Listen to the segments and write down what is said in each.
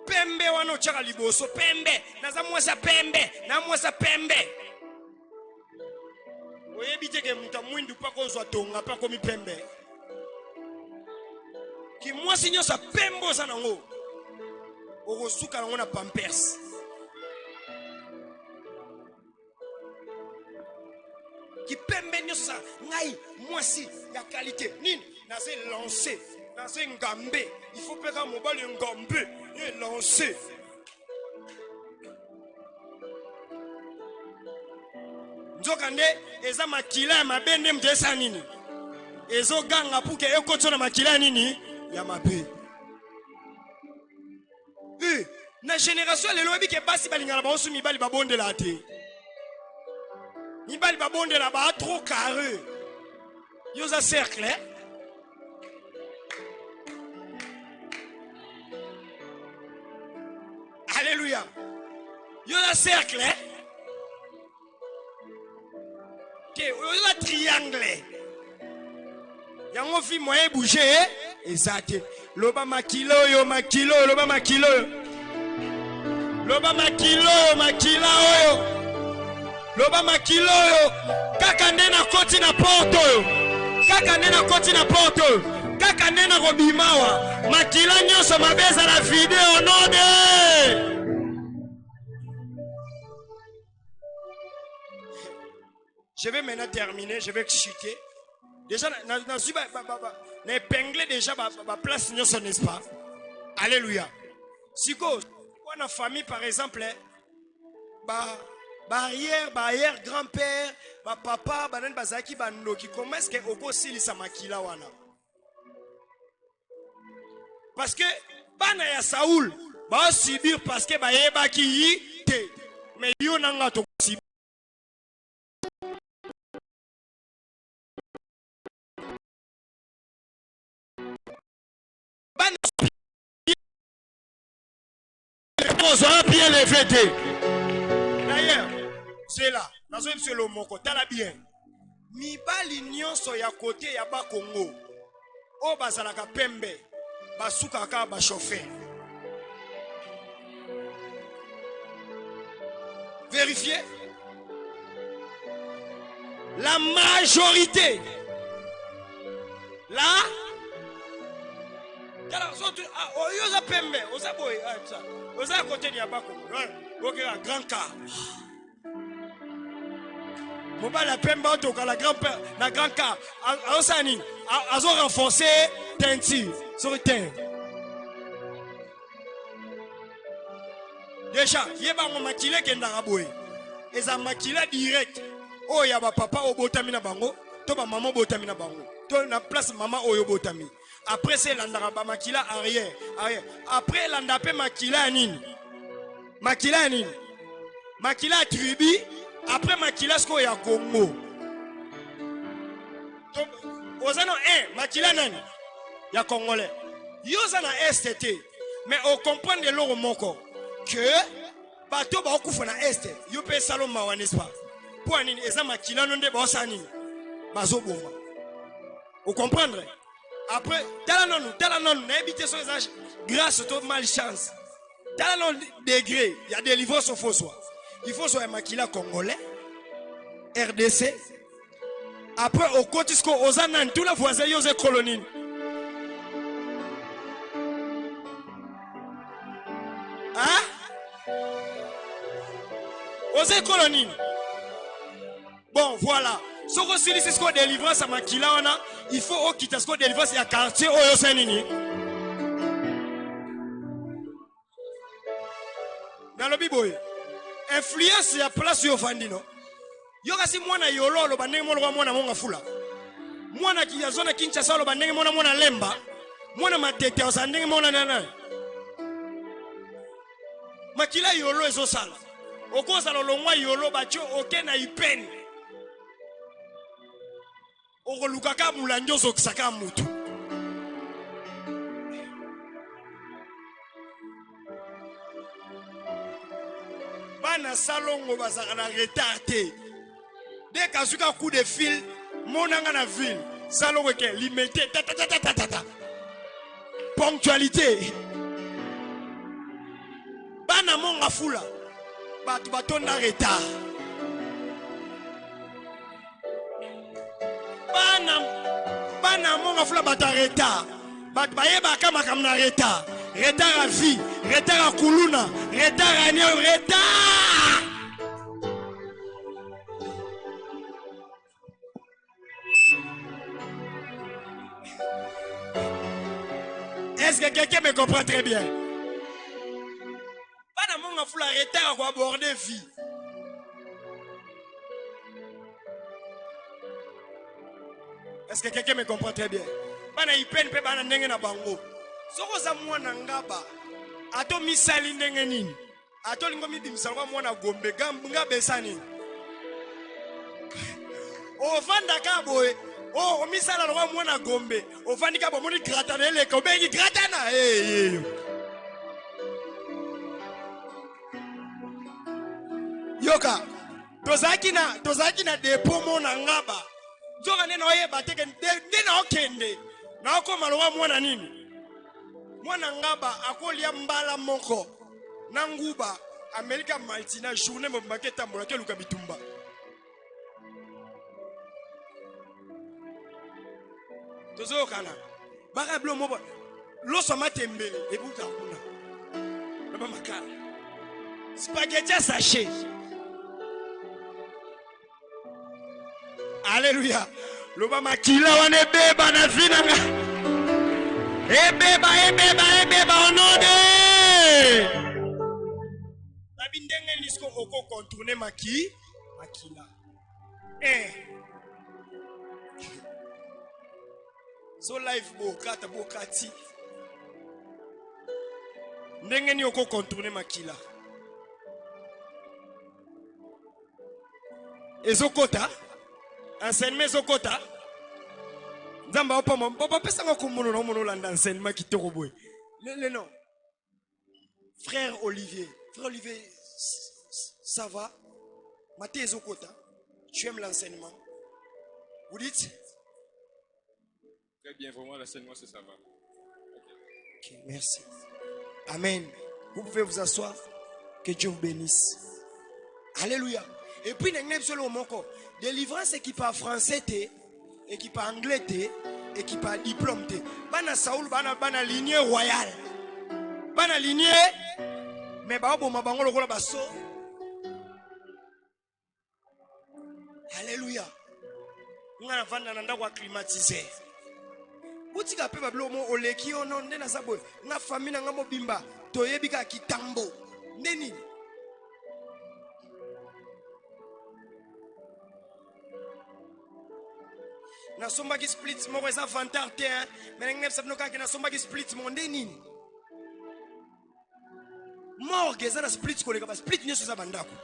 pembe wana ochaka liboso pembe naza mwasa pembe na mwasa pembe oyebite ke muta mwindu pa kozwa tonga pa komi pembe ki mwasi nyosa pembo za nango okosuka nango na pampers ki pembe nyosa ngai mwasi ya qualité nini naze lancer naze ngambe il faut peka mobali ngambe et lancer nzokande eza makila ya mabe nde mtesa nini ezo ganga puke ekotso na makila nini ya mabe na génération lelo ebike basi balingana ba osu mibali babondela te mibali babondela ba trop carré yoza cercle alléluia yoza cercle yoza triangle yango fi moyen bouger ezate loba makilo yo makilo loba makilo loba makilo makila oyo loba makilo oyo kaka nena koti na porto oyo kaka nena koti na porto oyo kaka nena kobimawa makila nyonso mabeza la video node. Je vais maintenant terminer, je vais chuter. Déjà, na épinglé déjà ma place, n'est-ce pas? Alléluia. Si on a une famille, par exemple, arrière, grand-père, papa, bazaki, banoki, comment est-ce que oko sili sa makila wana? Parce que, bana ya Saoul, ba subir parce que ba yeba ki yi te. Mais yo nanga to subir. Bien les fêter. D'ailleurs, c'est là. Dans un seul mot, t'as bien. Mibali nyonso ya côté ya ba Congo. O bazalaka pembe, basuka ka ba chauffeur. Vérifiez. La majorité. Là. Oyoza pembe, oza boy, ça. Oza côté ni abako. OK, grand car. Mobile pembe auto la grand-père, na grand car. Osani, azo renforcer teinture sur teint. Déjà, yeba mo makile kendara boy. Eza makila direct. Oh ya ba papa obotami na bango, to ba maman obotami na bango. To na place maman oyo botami. Après c'est l'andara makila arrière. Après l'andapé makila nini. Makila nini. Makila tribu. Après makila sko ya Congo. Ozano makila nani. Ya Congolais. Yozana STT. Mais on comprend de l'euro moko. Que bato ba okufa na este. Yo pe saloma wa n'est-ce pas. Pour nini eza makila nonde ba osani. Bazo bomba. Vous comprendre? Après, talanon, n'habitez sur les âges, grâce au malchance. Talanon degré, il y a des livres sur faux soi. Il faut soit un maquila congolais, RDC. Après, au Cotisco, aux Anan, tous les voisins, ils ont colonie. Hein? Aux colonies. Bon, voilà. Si vous avez une délivrance à Makila, il faut quitter ce délivrance à quartier au Yosenini. Dans le Bible, influence ya place yo fandino. Yo kasi mwana yolo lo bandenge mwana mwana monga fula. Mwana kiyazona Kinshasa lo bandenge mwana lemba. Mwana matete osandenge mwana nana. Makila yolo ezo sala. Okoza lo longwa yolo bacho okena ipeni. Okolukaka mulanjozo kisaka mutu. Bana salongo bazaka na retardé. Dès qu'azuka coup de fil, monanga na ville, salongo ke limité ta. Ponctualité. bana monga fula bato batonda retard bana monga fula bato retard bato bayeba kama kamna retard retard à vie retard à kuluna retard à nio retard. Est-ce que quelqu'un me comprend très bien? Pas dans mon enfant arrêter à aborder vie. Est-ce que quelqu'un me comprend très bien? Pas dans hypen pe bana ndenge na bango. Soko za mwana ngaba. Ato misali ndenge nini? Ato lingo mi bimsalwa mwana gombe gamba besani. Ovanda kaboe. Oh, misala lo mwana gombe. Ovandi kabo moni gratanele ko bengi gratana. Yoka. Tozaki na depo mona ngaba. Zoka nena oyeba teke nena okende. Na okoma lo mwana nini? Mwana ngaba akolia mbala moko. Na nguba Amerika Maltina journée mo maketa mo ke luka bitumba. Tozo kana baka blo mo lo soma tembele ebuka kuna na makala spaghetti sachet. Alléluia. Loba makila wane beba na vinanga ebeba onode la bindenge nisko oko contourner makila so life bokati ndenge ni oko contourner makila ezokota enseignement ezokota nzamba opama papa pesa ngo mono na mono landa enseignement kitoko boy le non frère Olivier ça va maté ezokota tu aimes l'enseignement vous dites très bien, vraiment l'enseignement ça va. Ok, merci. Amen. Vous pouvez vous asseoir. Que Dieu vous bénisse. Alléluia. Et puis, délivrance qui parle français, et qui parle anglais, et qui parle diplôme. Bana Saoul, bana lignée royale. Bana lignée, mais bon, ma bango le basso. Alléluia. On a un climatisé. Utika pe bablo mo oleki ono ndena sabo nga famille nga mobimba toyebika kitambo ndeni na somba ki split mo reza vantar te mais ngep sabno ka na somba ki split mo ndeni morgue za na split koleka ba split nyeso za bandako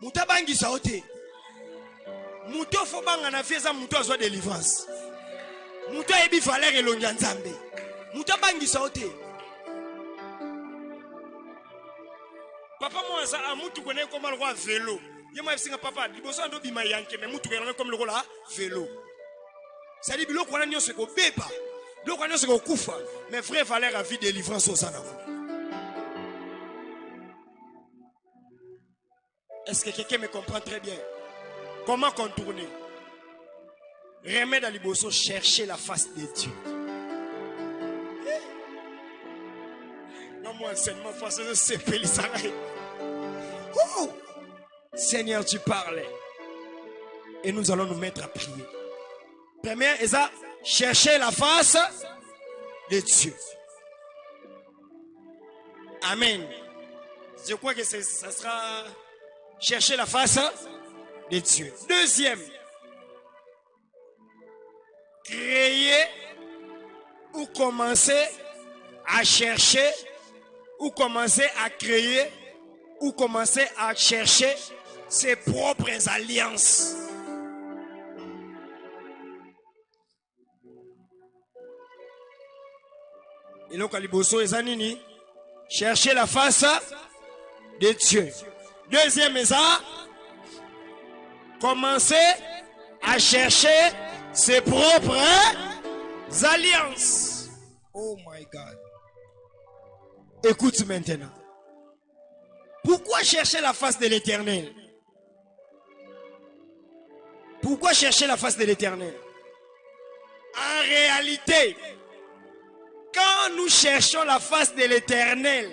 Mutabangi saote. Muto fo banga na fieza muto azwa délivrance. Muto ebi valeur elongi nzambe. Mutabangi saote. Papa moi ça a mutu kone comme le roi vélo. Yema singa papa liboso ndo bima yanke mais mutu kone comme le roi vélo. Ça dit bilo kona nyose ko beba. Bilo kona nyose ko kufa mais vraie valeur à vie délivrance au sana. Est-ce que quelqu'un me comprend très bien? Comment contourner? Remède à liboso, chercher la face de Dieu. Non, moi, enseignement français, c'est Pélisaraï. Oh! Seigneur, tu parles. Et nous allons nous mettre à prier. Première, est ça, chercher la face de Dieu. Amen. Je crois que ça sera... Chercher la face de Dieu. Deuxième, créer ou commencer à chercher ou commencer à créer ou commencer à chercher ses propres alliances. Et donc, Aliboso et Zanini, chercher la face de Dieu. Deuxième, ça, commencer à chercher ses propres alliances. Oh my God. Écoute maintenant. Pourquoi chercher la face de l'Éternel? Pourquoi chercher la face de l'Éternel? En réalité, quand nous cherchons la face de l'Éternel,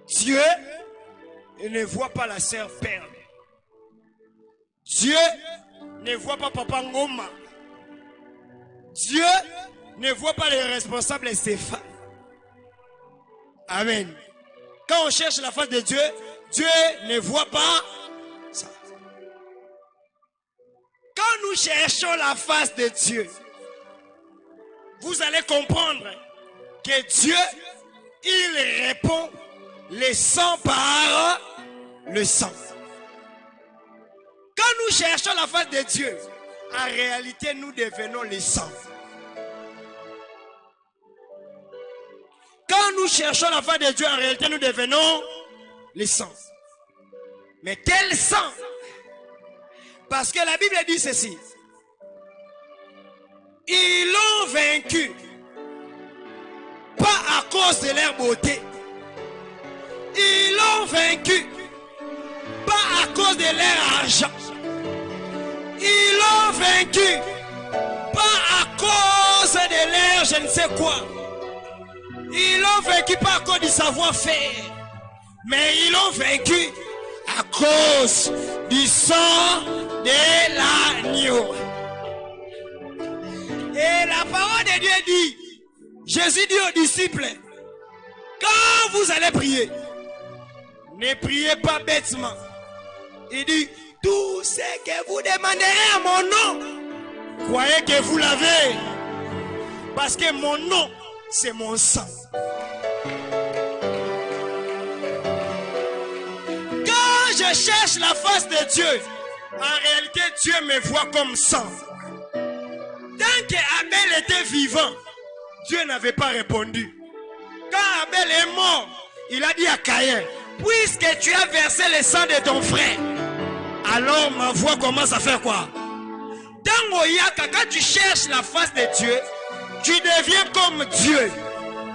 Dieu ne voit pas la sœur Perle. Dieu ne voit pas Papa Ngoma. Dieu ne voit pas les responsables Stéphane. Amen. Quand on cherche la face de Dieu, Dieu ne voit pas ça. Quand nous cherchons la face de Dieu, vous allez comprendre que Dieu, il répond le sang par le sang. Quand nous cherchons la face de Dieu, en réalité, nous devenons le sang. Quand nous cherchons la face de Dieu, en réalité, nous devenons le sang. Mais quel sang? Parce que la Bible dit ceci. Ils l'ont vaincu, pas à cause de leur beauté. Ils l'ont vaincu, pas à cause de leur argent. Ils l'ont vaincu, pas à cause de leur je ne sais quoi. Ils l'ont vaincu pas à cause du savoir-faire, mais ils l'ont vaincu à cause du sang de l'agneau. Et la parole de Dieu dit, Jésus dit aux disciples, quand vous allez prier, ne priez pas bêtement. Il dit, tout ce que vous demanderez à mon nom, croyez que vous l'avez. Parce que mon nom, c'est mon sang. Quand je cherche la face de Dieu, en réalité, Dieu me voit comme sang. Tant qu'Abel était vivant, Dieu n'avait pas répondu. Quand Abel est mort, il a dit à Caïn, puisque tu as versé le sang de ton frère, alors ma voix commence à faire quoi? Dans Oyaka, quand tu cherches la face de Dieu, tu deviens comme Dieu.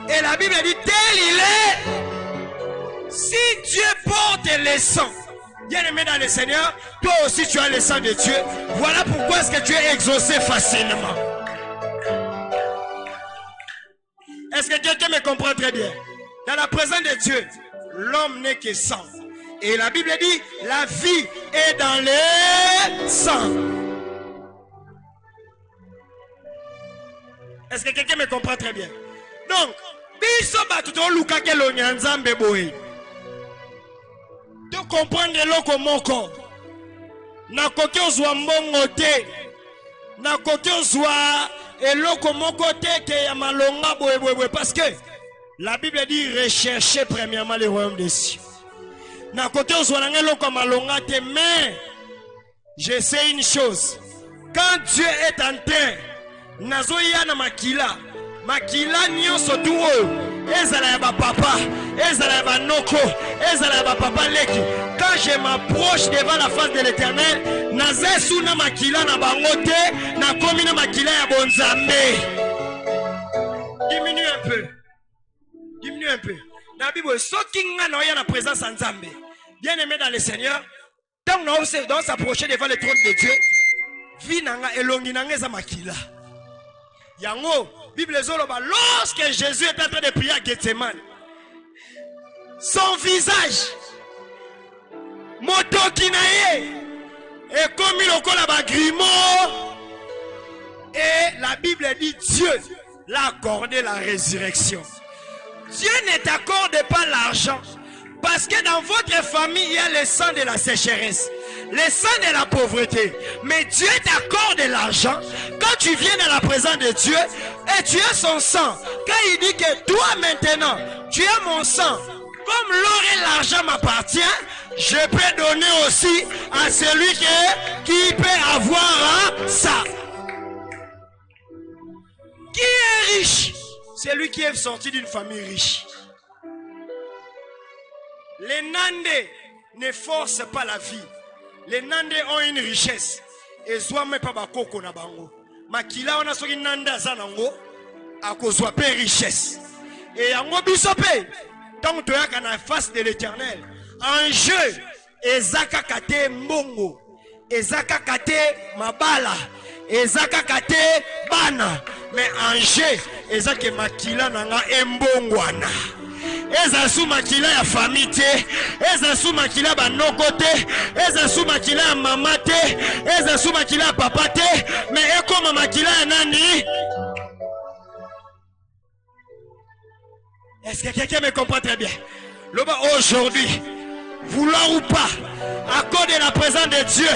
Et la Bible dit, tel il est. Si Dieu porte le sang, bien aimé dans le Seigneur, toi aussi tu as le sang de Dieu. Voilà pourquoi est-ce que tu es exaucé facilement. Est-ce que quelqu'un me comprend très bien? Dans la présence de Dieu, l'homme n'est que sang. Et la Bible dit, la vie est dans le sang. Est-ce que quelqu'un me comprend très bien? Donc, biso batuto luka ke lo nyanzambe boy. De comprendre loko moko. Na koki ozwa mbongo te. Na koki ozwa eloko moko te ke ya malonga boy. Parce que la Bible dit recherchez premièrement le royaume des cieux. Na koki ozwa na eloko malonga te, mais je sais une chose. Quand Dieu est en train nazoya na makila nyonso tu oyo ezala ya bapapa, ezala ya banoko, ezala ya bapapa leki. Quand je m'approche devant la face de l'Éternel, nazesu na makila na bango te, na komi na makila ya bonzambe. Diminue un peu. Diminue un peu. Dans la Bible, soki nga na oya na présence en Nzambe, bien aimé dans le Seigneur, tant on doit s'approcher devant le trône de Dieu, vi nanga elongi nanga eza makila. Yango, Bible zoloba, lorsque Jésus est en train de prier à Gethsemane, son visage, motoki na ye, et comme il okola ba grimo, et la Bible dit Dieu l'a accordé la résurrection. Dieu ne t'accorde pas l'argent, parce que dans votre famille il y a le sang de la sécheresse, le sang de la pauvreté. Mais Dieu t'accorde de l'argent quand tu viens dans la présence de Dieu et tu as son sang. Quand il dit que toi maintenant, tu as mon sang, comme l'or et l'argent m'appartient, je peux donner aussi à celui qui peut avoir ça. Qui est riche? Celui qui est sorti d'une famille riche. Les Nandés ne forcent pas la vie. Les Nandés ont une richesse. ezwame pa bakoko na bango. Makila wana soki nanda za nango akozwa pe richesse. Et yango biso pe tant toyaka na face de l'Éternel. En jeu ezaka kate mbongo, ezaka kate mabala, ezaka kate bana, mais en jeu ezaka makila nanga embongwana. Eza sou makila ya famille te, eza sou makila banoko te, eza sou makila ya mama te, eza sou makila ya papa te, mais ekoma makila ya nani? Est-ce que quelqu'un me comprend très bien? Aujourd'hui, vouloir ou pas, à cause de la présence de Dieu,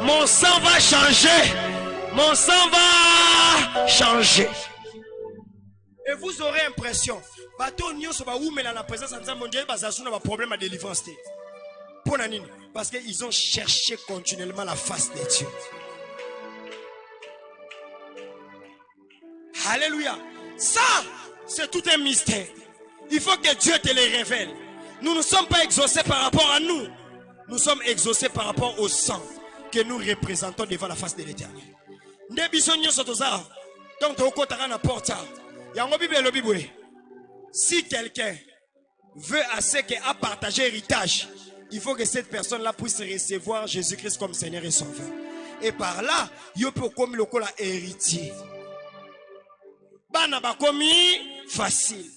mon sang va changer. Mon sang va changer. Et vous aurez l'impression, la présence de Dieu, un problème de délivrance. Parce qu'ils ont cherché continuellement la face de Dieu. Alléluia. Ça, c'est tout un mystère. Il faut que Dieu te le révèle. Nous ne sommes pas exaucés par rapport à nous. Nous sommes exaucés par rapport au sang que nous représentons devant la face de l'Éternel. Si quelqu'un veut assez qu'à partager l'héritage, il faut que cette personne-là puisse recevoir Jésus-Christ comme Seigneur et Sauveur. Et par là, il peut comme le héritier. Bana bakomi facile.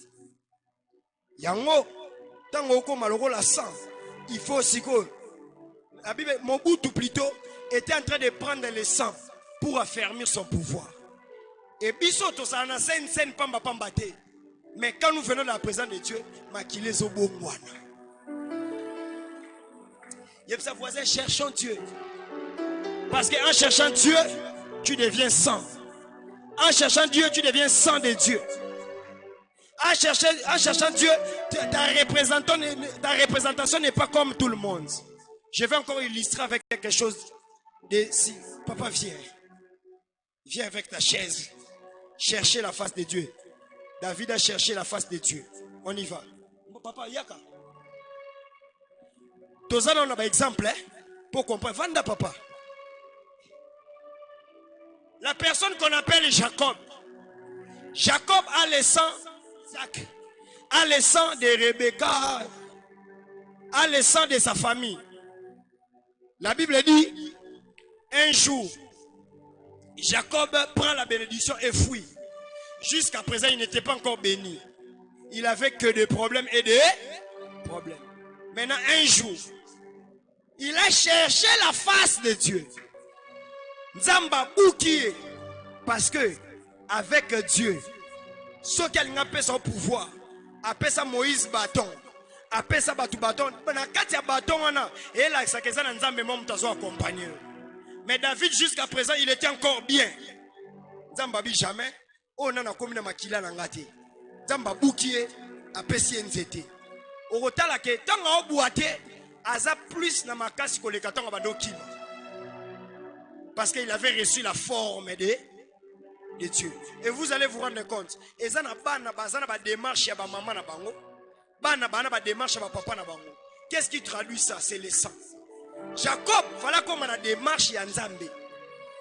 Yango, tango koma loko la sang, il faut aussi que la Bible, Mobutu plutôt, était en train de prendre le sang pour affermir son pouvoir. Et bisoto ça na scène pamba pamba te. Mais quand nous venons dans la présence de Dieu, makile zo bongwana. Yebsa voisin, cherchons Dieu. Parce qu'en cherchant Dieu, tu deviens sang. En cherchant Dieu, tu deviens sang de Dieu. En cherchant Dieu, ta représentation n'est pas comme tout le monde. Je vais encore illustrer avec quelque chose de si. Papa, viens. Viens avec ta chaise. Chercher la face de Dieu. David a cherché la face de Dieu. On y va. Papa, yaka. Tous on a un exemple pour comprendre. Vanda, papa. La personne qu'on appelle Jacob. Jacob a le sang. A le sang de Rebecca. A le sang de sa famille. La Bible dit, un jour, Jacob prend la bénédiction et fuit. Jusqu'à présent, il n'était pas encore béni. Il avait que des problèmes et des problèmes. Maintenant, un jour, il a cherché la face de Dieu. Nzamba Boukié. Parce que, avec Dieu, ce qu'elle a fait son pouvoir, appelle ça Moïse bâton. Appelle ça bâton. Bâton, et là, ça qu'est-ce que Nzamba même t'as accompagné. Mais David, jusqu'à présent, il était encore bien. Nzamba bi jamais. Oh non, comme na makila nangate. Nzamba Boukié, appelle si nzete. Au retard que tant on boite, aza plus na makasi que les katanga badoki. Parce qu'il avait reçu la forme de Dieu. Et vous allez vous rendre compte. Et ça n'a pas démarche ya ba maman na bango. Bana ba démarche ya ba papa na bango. Qu'est-ce qui traduit ça? C'est le sang. Jacob, voilà comme on a démarche ya Nzambe.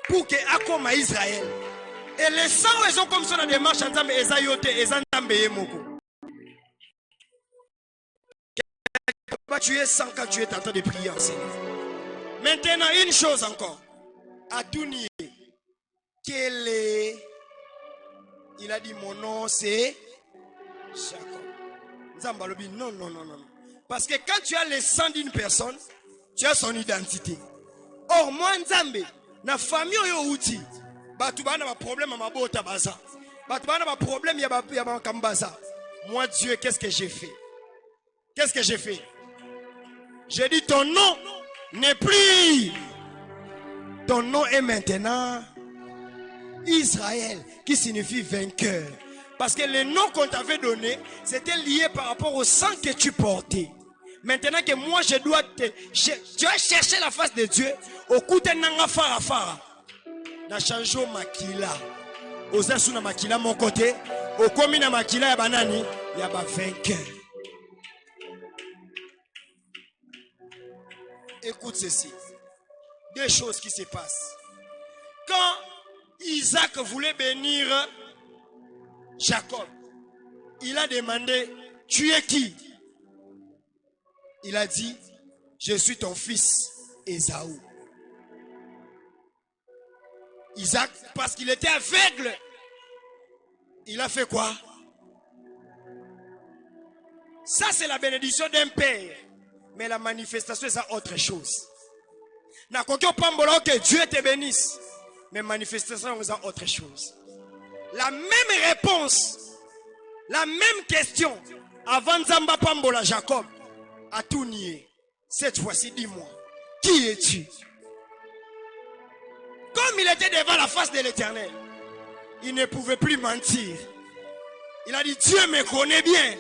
Pour que akoma Israël. Et les sang ils ont comme ça la démarche ya Nzambe ezayote ezanzambe yemoko. Tu es sans quand tu es en train de prier en Seigneur. Maintenant une chose encore. Adouni, quel est? Il a dit mon nom c'est Jacob. Nzambalobi, non. Parce que quand tu as le sang d'une personne, tu as son identité. Or, moi, Nzambe, na famille yo outi, batubana ba problème à ma bota baza. Batubana ba problème ya ba kambaza. Moi, Dieu, qu'est-ce que j'ai fait? Qu'est-ce que j'ai fait? J'ai dit ton nom n'est plus. Ton nom est maintenant Israël, qui signifie vainqueur. Parce que le nom qu'on t'avait donné, c'était lié par rapport au sang que tu portais. Maintenant que moi je dois tu as cherché la face de Dieu, au coup de nanga fara. Na chanjo makila. Ozasu na makila mon côté, au komi na makila ya banani, ya ba vainqueur. Écoute ceci. Deux choses qui se passent. Quand Isaac voulait bénir Jacob, il a demandé, tu es qui? Il a dit, je suis ton fils Ésaü. Isaac, parce qu'il était aveugle, il a fait quoi? Ça, c'est la bénédiction d'un père. Mais la manifestation, c'est autre chose. Que Dieu te bénisse. Mais manifestation, c'est autre chose. La même réponse, la même question, avant Zamba Pambola Jacob, a tout nié. Cette fois-ci, dis-moi, qui es-tu? Comme il était devant la face de l'Éternel, il ne pouvait plus mentir. Il a dit, Dieu me connaît bien.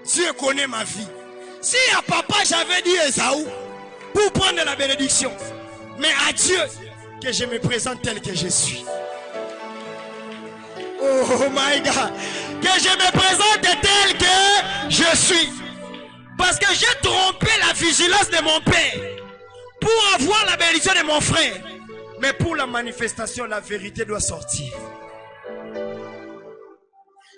Dieu connaît ma vie. Si à papa j'avais dit Ésaü pour prendre la bénédiction, mais à Dieu que je me présente tel que je suis. Oh my God, que je me présente tel que je suis. Parce que j'ai trompé la vigilance de mon père pour avoir la bénédiction de mon frère. Mais pour la manifestation, la vérité doit sortir.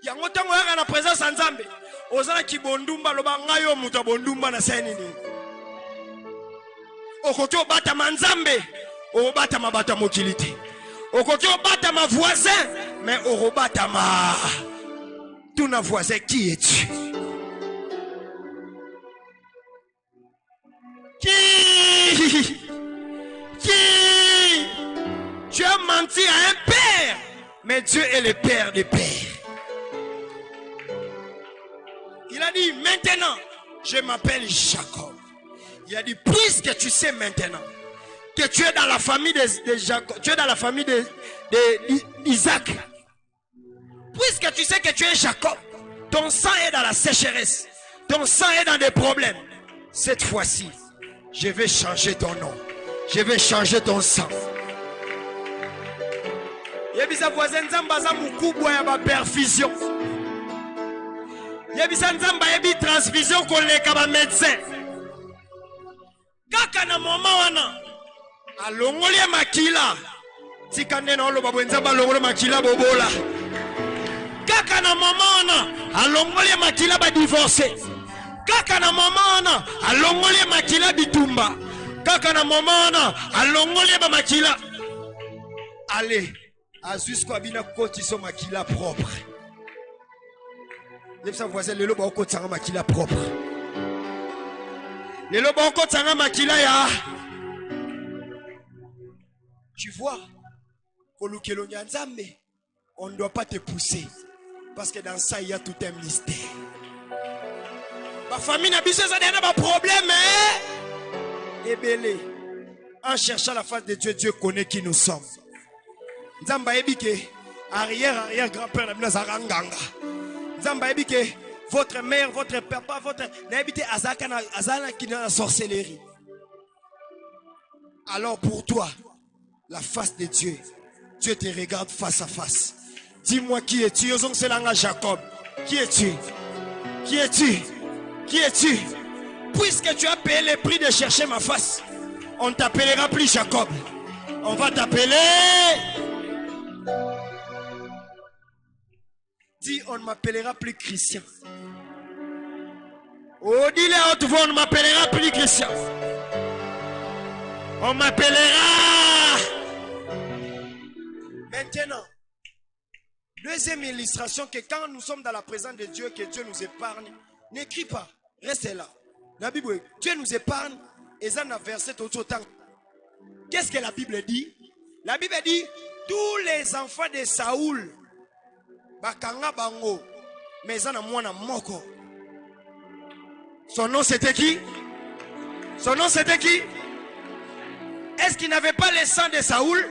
Il y a longtemps qu'on a la présence en Zambie. Ozana ki bondumba loba ngayo muta bondumba na senini. Okoki obata manzambe, obata mabata mokilite. Okoki obata ma voisin, mais obata ma tout na voisin. Qui es-tu? Qui? Tu as menti à un père, mais Dieu est le père des pères. Il a dit, maintenant, je m'appelle Jacob. Il a dit, puisque tu sais maintenant que tu es dans la famille de Jacob, tu es dans la famille d'Isaac. Puisque tu sais que tu es Jacob, ton sang est dans la sécheresse, ton sang est dans des problèmes. Cette fois-ci, je vais changer ton nom. Je vais changer ton sang. Yebisa voisin Nzambaza mukubwa ya ba perfusion. Yebisa Nzamba yebi transfusion koleka ba médecin. Kaka na mama wana alongoli makila. Tikane na oloba bwenzamba longoli makila bobola. Kaka na mama wana alongoli makila ba divorcer. Kaka na mama wana alongoli makila bitumba. Kaka na mama wana alongoli ba makila. Allez, Azus ko abina koti so makila propre. Yebisa voisin lelo ba ko tsanga makila propre. Lelo ba ko tsanga makila ya. Tu vois, kolukelo nyanzambe, on ne doit pas te pousser parce que dans ça il y a tout un mystère. Ma famille n'a pas de problème, hein? Ebele. En cherchant la face de Dieu, Dieu connaît qui nous sommes. Nzamba ebike arrière grand-père na zaranganga. Nzamba ebike votre mère, votre papa, votre n'habite azana qui dans la sorcellerie. Alors pour toi, la face de Dieu, Dieu te regarde face à face. Dis-moi qui es-tu? Yozong selanga Jacob. Qui es-tu? Qui es-tu? Qui es-tu? Puisque tu as payé le prix de chercher ma face, on ne t'appellera plus Jacob. On va t'appeler. Dis, on ne m'appellera plus Christian. Oh, dis-le à haute voix, on ne m'appellera plus Christian. On m'appellera. Maintenant, deuxième illustration, que quand nous sommes dans la présence de Dieu, que Dieu nous épargne, n'écris pas, restez là. La Bible, Dieu nous épargne, et ça n'a verset tout autant. Qu'est-ce que la Bible dit? La Bible dit, tous les enfants de Saoul, bakanga bango, mais ça n'a mwana moko. Son nom c'était qui? Son nom c'était qui? Est-ce qu'il n'avait pas le sang de Saoul?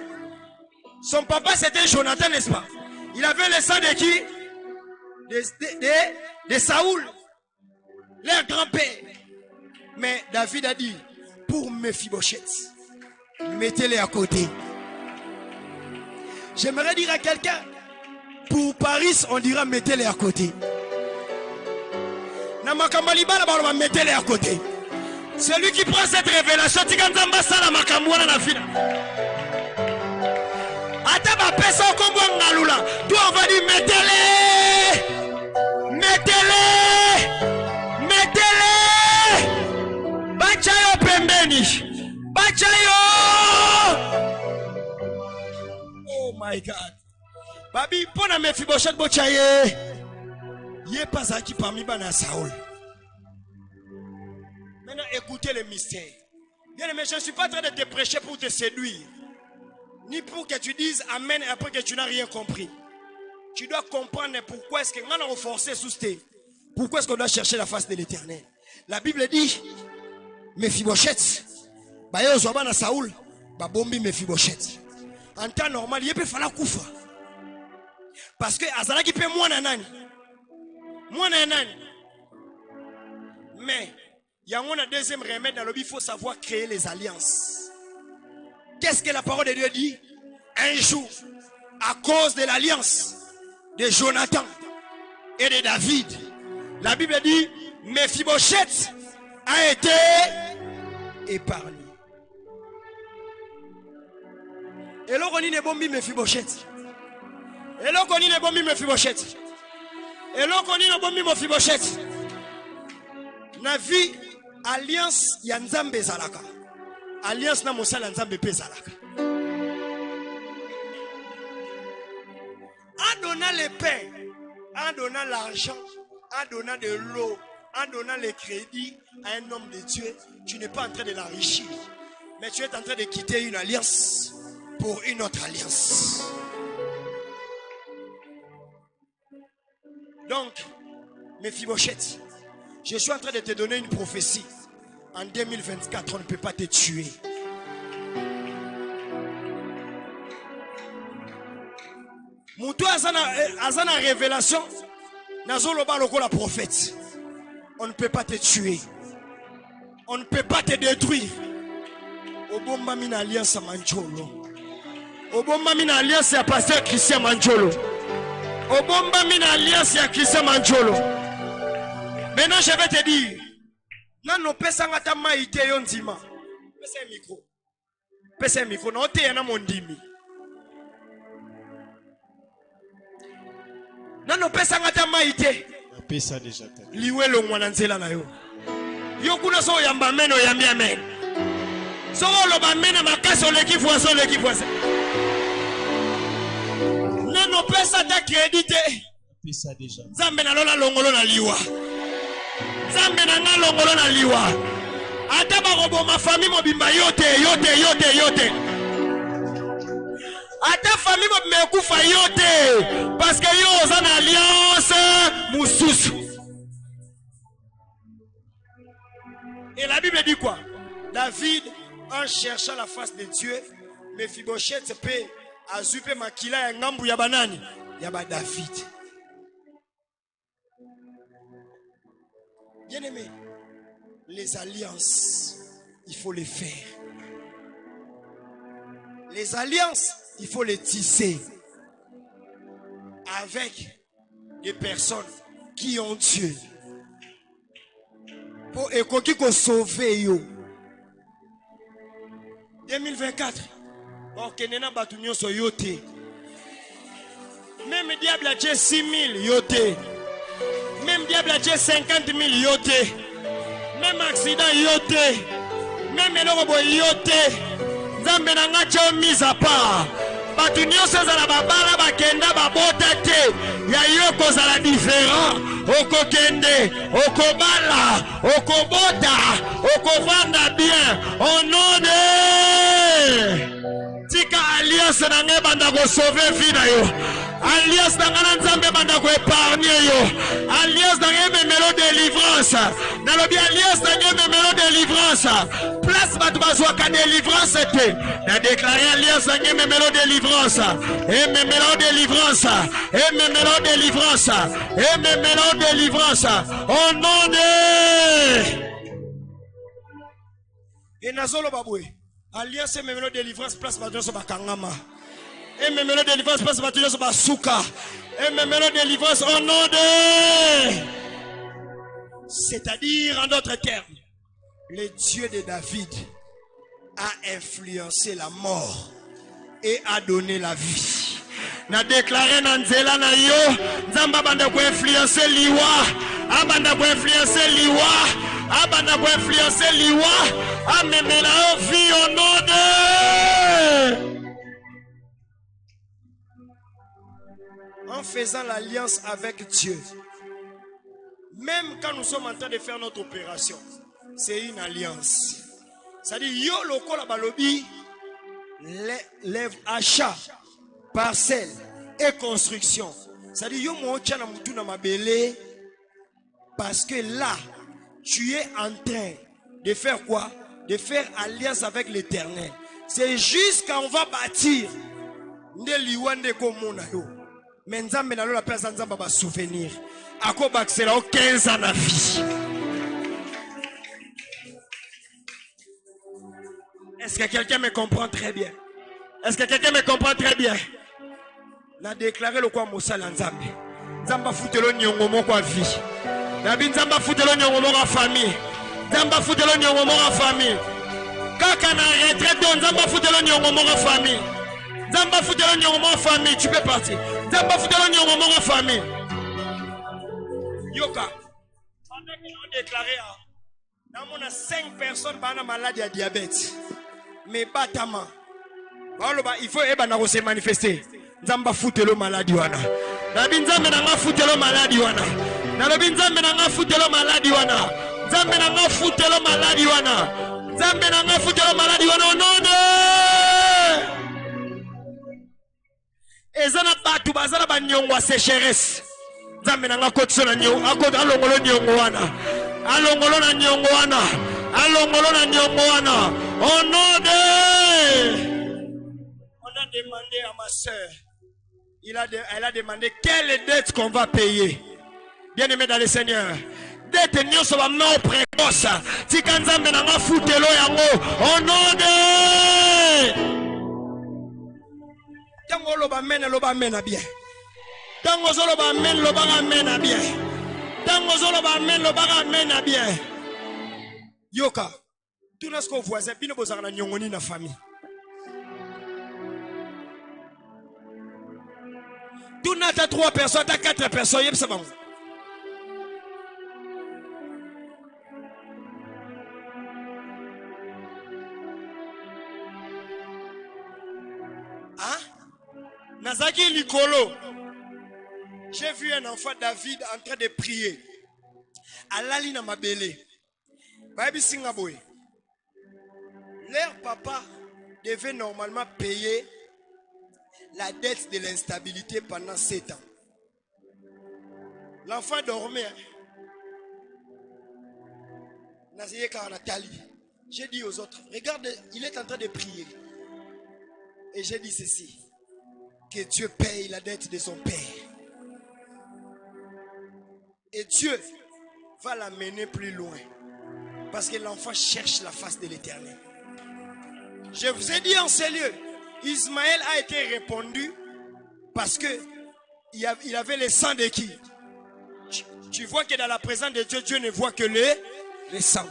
Son papa c'était Jonathan, n'est-ce pas? Il avait le sang de qui? De Saoul, leur grand-père. Mais David a dit, pour Mephibosheth, mettez-les à côté. J'aimerais dire à quelqu'un, pour Paris, on dira mettez-les à côté. Mettez-les à côté. Celui qui prend cette révélation, là. Toi, on va dire, mettez-les. Mettez-les. Mettez-les. Bachayo pembeni. Bachayo. Oh my God. Babi, pona Mephibosheth bochaye. Yé pas à qui parmi bana Saoul. Maintenant, écoutez le mystère. Bien aimé, je ne suis pas en train de te prêcher pour te séduire. Ni pour que tu dises Amen et après que tu n'as rien compris. Tu dois comprendre pourquoi est-ce que nous avons forcé sous tes. Pourquoi est-ce qu'on doit chercher la face de l'Éternel. La Bible dit, Mephibosheth, Bayo Zobana Saoul, Babombi Mephibosheth. En temps normal, il peut falloir koufa. Parce que Azala qui peut moins nanani. Moins nanani. Mais, il y a un deuxième remède dans le but, il faut savoir créer les alliances. Qu'est-ce que la parole de Dieu dit? Un jour, à cause de l'alliance de Jonathan et de David, la Bible dit, Mephibosheth a été épargné. Et là, on y est bombi Mephibosheth. Et là, on y est bombi Mephibosheth. Et là, on y est bombi Mephibosheth. Na vie, alliance ya Nzambe zalaka. Alliance na mosala Nzambe pe zalaka. En donnant les pains, en donnant l'argent, en donnant de l'eau, en donnant les crédits à un homme de Dieu, tu n'es pas en train de l'enrichir, mais tu es en train de quitter une alliance pour une autre alliance. Donc, Mephibosheth, je suis en train de te donner une prophétie. En 2024, on ne peut pas te tuer. Moutou Azana révélation, Nazoloba loko la prophète. On ne peut pas te tuer. On ne peut pas te détruire. Obomba mina alliance à Mancholo. Obomba mina alliance à pasteur Christian Mancholo. Obomba mina alliance à Christian Mancholo. Maintenant je vais te dire. Nano pesa ngata maite yonzima. Pesa micro. Pesa micro. Non te yana mondimi. Nano pesa ngata maite. Pesa déjà. Liwe lo mwana nzela na yo. Yo kuna so yamba meno yambi amen. So lo ba mena makaso l'équipe voisin. Nano pesa ta crédité. Pesa déjà. Zambe na lola longolo na liwa. Zambe na ngalongolo na liwa. Ata ba robo ma famille mobimba yote. Ata famille mobimba kufa yote parce que yo oza na alliance mususu. Et la Bible dit quoi? David, en cherchant la face de Dieu, Mephibosheth pe azupe makila ya ngambu ya banani ya ba David. Bien aimé, les alliances, il faut les faire. Les alliances, il faut les tisser avec des personnes qui ont Dieu. Pour écoquer sauver yo. 2024. Ok, nena batunyo so yote. Même diable a dit 6 000 yote. Même diable a dit 50 000 yote. Même accident yote. Même elobo yote. Nzambe na ngacho mise à part. Batunyo so za la babala bakenda babota te. Ya yo kozala différent. Okokende, okobala, okobota, okovanda bien. Au nom de Tika alliance na nge banda ko sauver vie na yo. Alliance na ngana nzambe banda ko épargner yo. Alliance na nge memelo délivrance. Na lobi alliance na nge memelo délivrance. Place batu bazwa ka délivrance te. Na déclarer alliance na nge memelo délivrance. Et memelo délivrance. Et memelo délivrance. Et memelo délivrance. Au nom de et nazolo babwe. Alliance et memelo délivrance place batu so bakangama. Et memelo délivrance place batu so basuka. Et memelo délivrance au nom de. C'est-à-dire en d'autres termes, le Dieu de David a influencé la mort et a donné la vie. Na déclaré na nzela na yo. Nzamba banda ko influencer liwa. Abanda ko influencer liwa. Abanda ko influencer liwa. Amemela vie au nom de. En faisant l'alliance avec Dieu, même quand nous sommes en train de faire notre opération, c'est une alliance. C'est-à-dire, yo loko la balobi, lève achat, parcelle et construction. C'est-à-dire, yo mo tchana mutu na mabele, parce que là, tu es en train de faire quoi? De faire alliance avec l'Éternel. C'est juste quand on va bâtir, nde liwande komona yo. Mais Nzambe na lo la place Nzamba ba souvenir. Ako baksela o 15 ans na vie. Est-ce que quelqu'un me comprend très bien? Est-ce que quelqu'un me comprend très bien? Na déclaré le quoi mosala Nzambe. Nzamba futelo nyongo moko a vie. Na bi Nzamba futelo nyongo moko a famille. Nzamba futelo nyongo moko a famille. Kaka na retraite Nzamba futelo nyongo moko a famille. Nzamba futelo nyongo moko a famille, tu peux partir. Nzamba futelo nyongo moko a famille. Yoka. Pendant qu'ils ont déclaré, on a 5 personnes qui ont maladie à diabète. Mais batama. Il faut se manifester. Nzamba futelo maladie wana. Nabi Nzambe nanga futelo maladie wana. Nabi Nzambe nanga futelo maladie wana. Nzambe nanga futelo maladie wana. Nzambe nanga futelo maladie wana. Non. Ezana batu bazana ba nyongwa sécheresse. Nzambe nanga kotso na nyongo, akota alongolo nyongo wana. Alongolo na nyongo wana. Alongolo na nyongo wana. Au nom de. On a demandé à ma soeur. Elle a demandé quelle dette qu'on va payer. Bien aimé dans le Seigneur. Dette nyo so ba non précoce. Tika Nzambe nanga futelo yango. Au nom de. Tango loba mena bien. Tango zoloba men loba mena bien. Tango zoloba men loba mena bien. Yoka. Tout ce qu'on voit, c'est bien bozana na nyongoni na famille. Tout n'a ta 3 personnes, t'as 4 personnes, yep c'est bon. Hein? Nazaki Likolo. J'ai vu un enfant David en train de prier. Alali na mabele. Baby Singaboy. Leur papa devait normalement payer la dette de l'instabilité pendant 7 ans. L'enfant dormait. J'ai dit aux autres, regarde, il est en train de prier. Et j'ai dit ceci, que Dieu paye la dette de son père. Et Dieu va l'amener plus loin. Parce que l'enfant cherche la face de l'Éternel. Je vous ai dit en ces lieux, Ismaël a été répondu parce que il avait le sang de qui? Tu vois que dans la présence de Dieu, Dieu ne voit que le sang.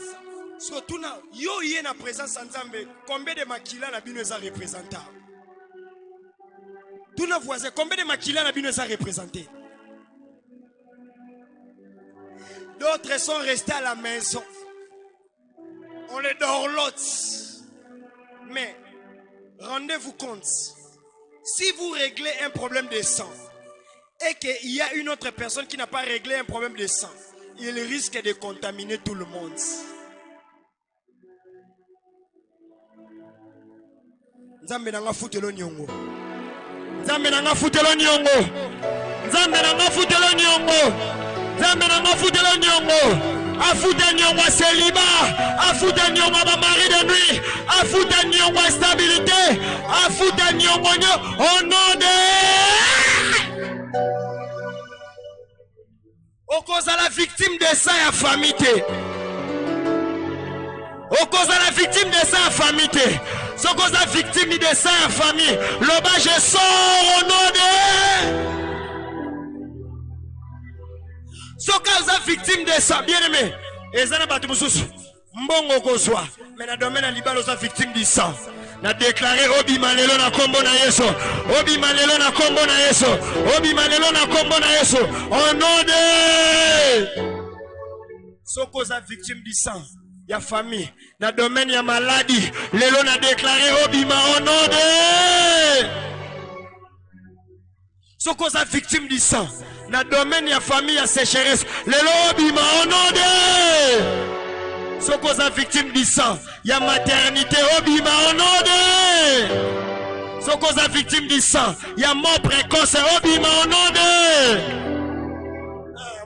Surtout là, yo y est na présence ensemble. Combien de makila na bino ça représenté? Tous nos voisins, combien de makila na bino ça représenté? D'autres sont restés à la maison. On les dorlote. Mais rendez-vous compte, si vous réglez un problème de sang et qu'il y a une autre personne qui n'a pas réglé un problème de sang, il risque de contaminer tout le monde. Nzambe nanga futelo nyongo. Nzambe nanga futelo nyongo. Nzambe nanga futelo nyongo. Nzambe nanga futelo nyongo. Afuta nyongo célibat, afuta nyongo mari de nuit, afuta nyongo stabilité, afuta nyongo au nom de. Au cause à la victime de ça et à famille. Au cause à la victime de ça et à famille. Ce cause à la victime de ça et à famille. Le bas je sors au nom de. Ce cause à la victime de ça, bien aimé. Et ça n'a pas de mbongo kozwa. Mais la domaine à libérer aux victimes du sang. Na déclaré obima lelo na kombo na Yesu. Obima lelo na kombo na Yesu. Obima lelo na kombo na Yesu. Au nom de Sokoza victime du sang. Ya famille. Na domaine ya maladie. Lelo na déclaré obima au nom de Sokoza victime du sang. Na domaine ya famille ya sécheresse. Lelo obima au nom de Sokoza victime du sang. Ya maternité obima au nom de Sokoza victime du sang. Ya mort précoce obima au nom de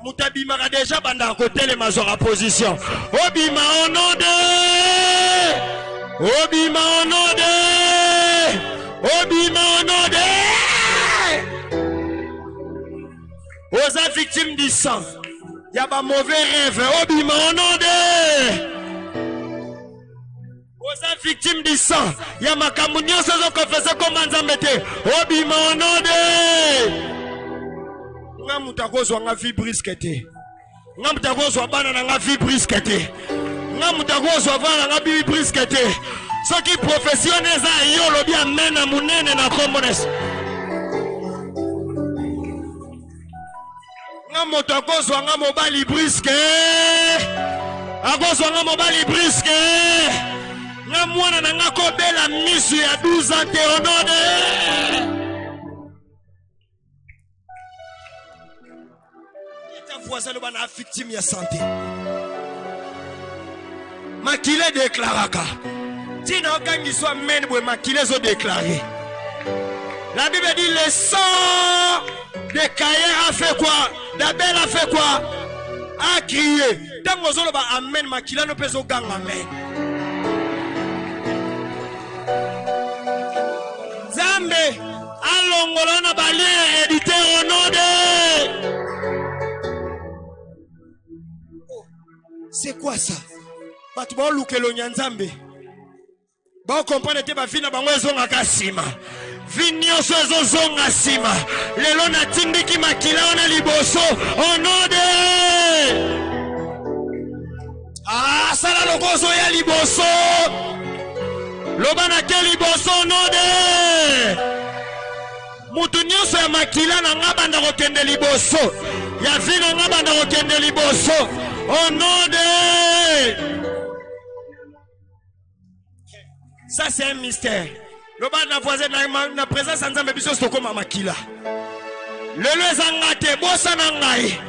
Mutabima a déjà banda à côté les mazora position. Obima au nom de Obima au nom de Obima au nom de aux victimes du sang. Y'a pas mauvais rêve. Obima au nom de aux victimes du sang. Y'a ma camounio saison qu'on faisait comme Nzambete. Obima au nom de nga mutakozwa nga vie briskete nga mutakozwa bana na nga vie briskete nga mutakozwa bana nga vie briskete soki professionnel za yo lobi amena munene na kombones nga mutakozwa nga mobali briske akozwa nga mobali briske nga mwana na nga kobela misu ya 12 ans te onode voisin le bana victime ya santé. Makile déclaraka. Tina okangi soit menbwe makile zo déclaré. La Bible dit le sang de Caïn a fait quoi? D'Abel a fait quoi? A crié. Tango zolo ba amen makila no peso gang amen. Zambe alongolo na bali hérédité au nom de c'est quoi ça? Batu ba lukelo nyanzambe. Ba comprendre te ba vina bango ezonga kasima. Vinyoso ezonga sima. Lelo na tindiki makila ona liboso au nom de sala lokoso ya liboso. Lobana ke liboso au nom de mutu nyonso ya makila na ngabanda kokende liboso. Ya vina ngabanda kokende liboso. Au nom de ça c'est un mystère. Le bas de la voisine na présence en Zambé biso soko makila. Lelo ezangate bosa na ngai.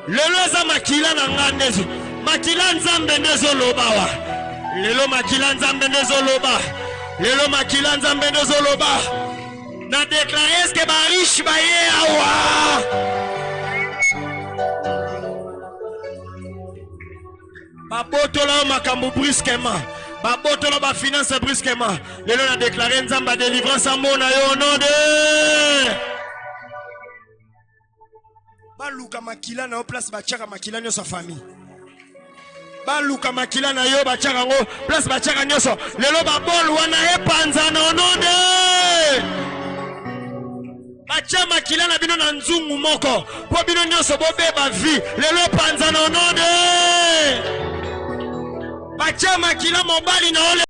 Lelo eza makila na ngandezo. Makila Nzambe ndezo lobawa. Lelo makila Nzambe ndezo loba. Lelo makila Nzambe ndezo loba. Na déclarer que ba riche ba ye awa. Babotola makambo brusquement. Babotola ba finance brusquement. Lelo na déclaré Nzamba délivrance en mona yo au nom de Baluka makila na place bachaka makila nyo sa famille. Baluka makila na yo bachaka ngo place bachaka nyo so. Lelo babol wana e panzana au nom de Bacha makila na bino na nzungu moko. Po bino nyo so bobeba vie. Lelo panzana au nom de Bacha makila mobali na ole